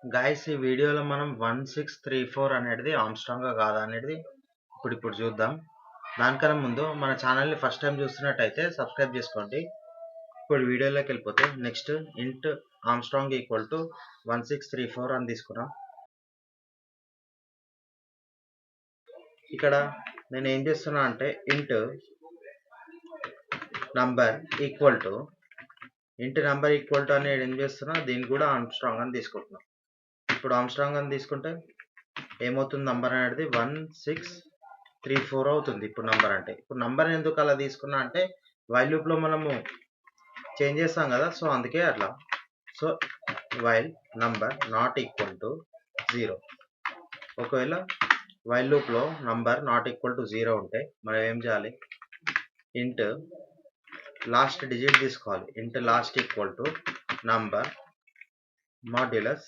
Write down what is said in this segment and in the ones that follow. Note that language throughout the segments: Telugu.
గాయ్స్ ఈ వీడియోలో మనం 1634 అనేది ఆమ్స్ట్రాంగ్ కాదా అనేది ఇప్పుడు చూద్దాం. దానికన్నా ముందు మన ఛానల్ని ఫస్ట్ టైం చూస్తున్నట్టయితే సబ్స్క్రైబ్ చేసుకోండి. ఇప్పుడు వీడియోలోకి వెళ్ళిపోతే నెక్స్ట్ ఇంట్ ఆమ్స్ట్రాంగ్ ఈక్వల్ టు 1634 అని తీసుకున్నాం. ఇక్కడ నేను ఏం చేస్తున్నా అంటే ఇంట్ నంబర్ ఈక్వల్ టు అనేది ఏం చేస్తున్నా, దీన్ని కూడా ఆమ్స్ట్రాంగ్ అని తీసుకుంటున్నాం. ఇప్పుడు ఆమ్స్ట్రాంగ్ అని తీసుకుంటే ఏమవుతుంది, నంబర్ అనేది 1634 అవుతుంది. ఇప్పుడు నంబర్ అంటే ఇప్పుడు నంబర్ ఎందుకు అలా తీసుకున్నా అంటే వైల్ లూప్లో మనము చేంజ్ చేస్తాం కదా, సో అందుకే అట్లా. So while number not equal to 0, ఒకవేళ వైల్ లూప్లో నంబర్ నాట్ ఈక్వల్ టు 0 ఉంటే మనం ఏం చేయాలి, ఇంట్ లాస్ట్ డిజిట్ తీసుకోవాలి. ఇంట్ last equal to number modulus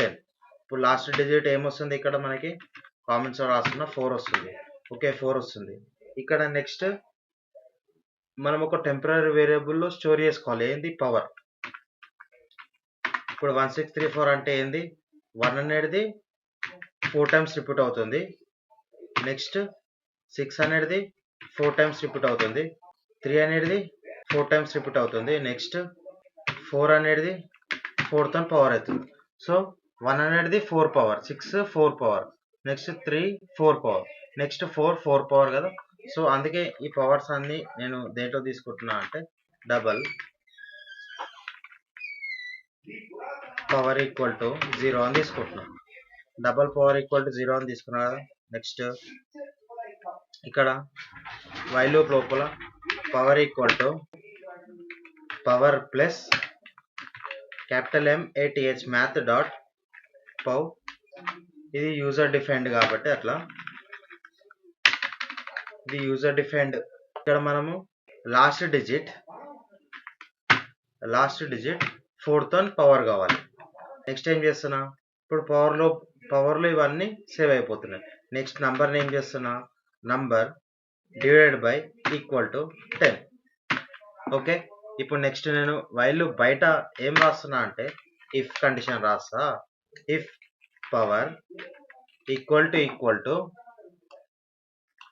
10. ఇప్పుడు లాస్ట్ డిజిట్ ఏమొస్తుంది, ఇక్కడ మనకి కామెంట్స్ రాస్తున్న 4 వస్తుంది. ఓకే, 4 వస్తుంది. ఇక్కడ నెక్స్ట్ మనం ఒక టెంపరీ వేరియబుల్లో స్టోర్ చేసుకోవాలి. ఏంది, పవర్. ఇప్పుడు 1634 అంటే ఏంది, 1 అనేది 4 టైమ్స్ రిపీట్ అవుతుంది. నెక్స్ట్ 6 అనేది 4 టైమ్స్ రిపీట్ అవుతుంది. 3 అనేది 4 టైమ్స్ రిపీట్ అవుతుంది. నెక్స్ట్ 4 అనేది 4th పవర్ అవుతుంది. సో 1 అనేది 4 power, 6 4 power, next 3 4 power, next 4 power కదా. సో అందుకే ఈ పవర్స్ అన్ని నేను దేంట్లో తీసుకుంటున్నా అంటే డబల్ పవర్ ఈక్వల్ టు 0 అని తీసుకుంటున్నా. డబల్ పవర్ ఈక్వల్ టు 0 అని తీసుకున్నా కదా. నెక్స్ట్ ఇక్కడ వైల్ లూప్ లోపల power equal to power plus capital MATH math dot pow. ఇది యూజర్ డిఫైన్డ్ కాబట్టి అట్లా, ఇది యూజర్ డిఫైన్డ్. ఇక్కడ మనము లాస్ట్ డిజిట్ 4th పవర్ కావాలి. నెక్స్ట్ ఏం చేస్తున్నా, ఇప్పుడు పవర్లో ఇవన్నీ సేవ్ అయిపోతున్నాయి. నెక్స్ట్ నంబర్ని ఏం చేస్తున్నా, number divided by equal to 10. Okay, ఇప్పుడు నెక్స్ట్ నేను వైల్ బయట ఏం రాస్తున్నా అంటే ఇఫ్ కండిషన్ రాస్తా. ఇఫ్ పవర్ ఈక్వల్ టు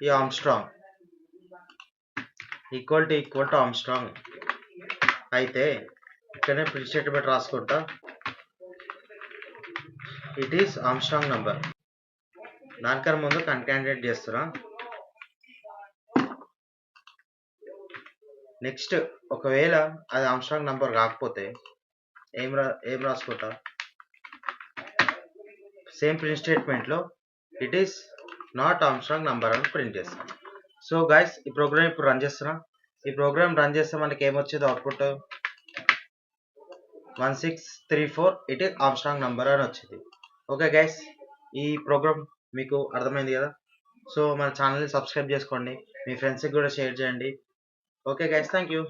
ఈ ఆమ్స్ట్రాంగ్ ఈక్వల్ టు ఆమ్స్ట్రాంగ్ అయితే ఇక్కడనే ప్రింట్ స్టేట్మెంట్ రాసుకుంటా, ఇట్ ఈస్ ఆమ్స్ట్రాంగ్ నంబర్. దానికన్నా ముందు కన్కాటినేట్ చేస్తున్నా. నెక్స్ట్ ఒకవేళ అది ఆమ్స్ట్రాంగ్ నంబర్ కాకపోతే ఏం రాసుకుంటా, సేమ్ ప్రింట్ స్టేట్మెంట్లో it is not Armstrong number అని ప్రింట్ చేస్తాం. సో గైస్ ఈ ప్రోగ్రామ్ ఇప్పుడు రన్ చేస్తున్నా. ఈ ప్రోగ్రామ్ రన్ చేస్తే మనకి ఏమొచ్చేది output 1634 it is Armstrong number అని వచ్చింది. ఓకే గైస్, ఈ ప్రోగ్రామ్ మీకు అర్థమైంది కదా. సో మన ఛానల్ని సబ్స్క్రైబ్ చేసుకోండి, మీ ఫ్రెండ్స్కి కూడా షేర్ చేయండి. Okay guys, thank you.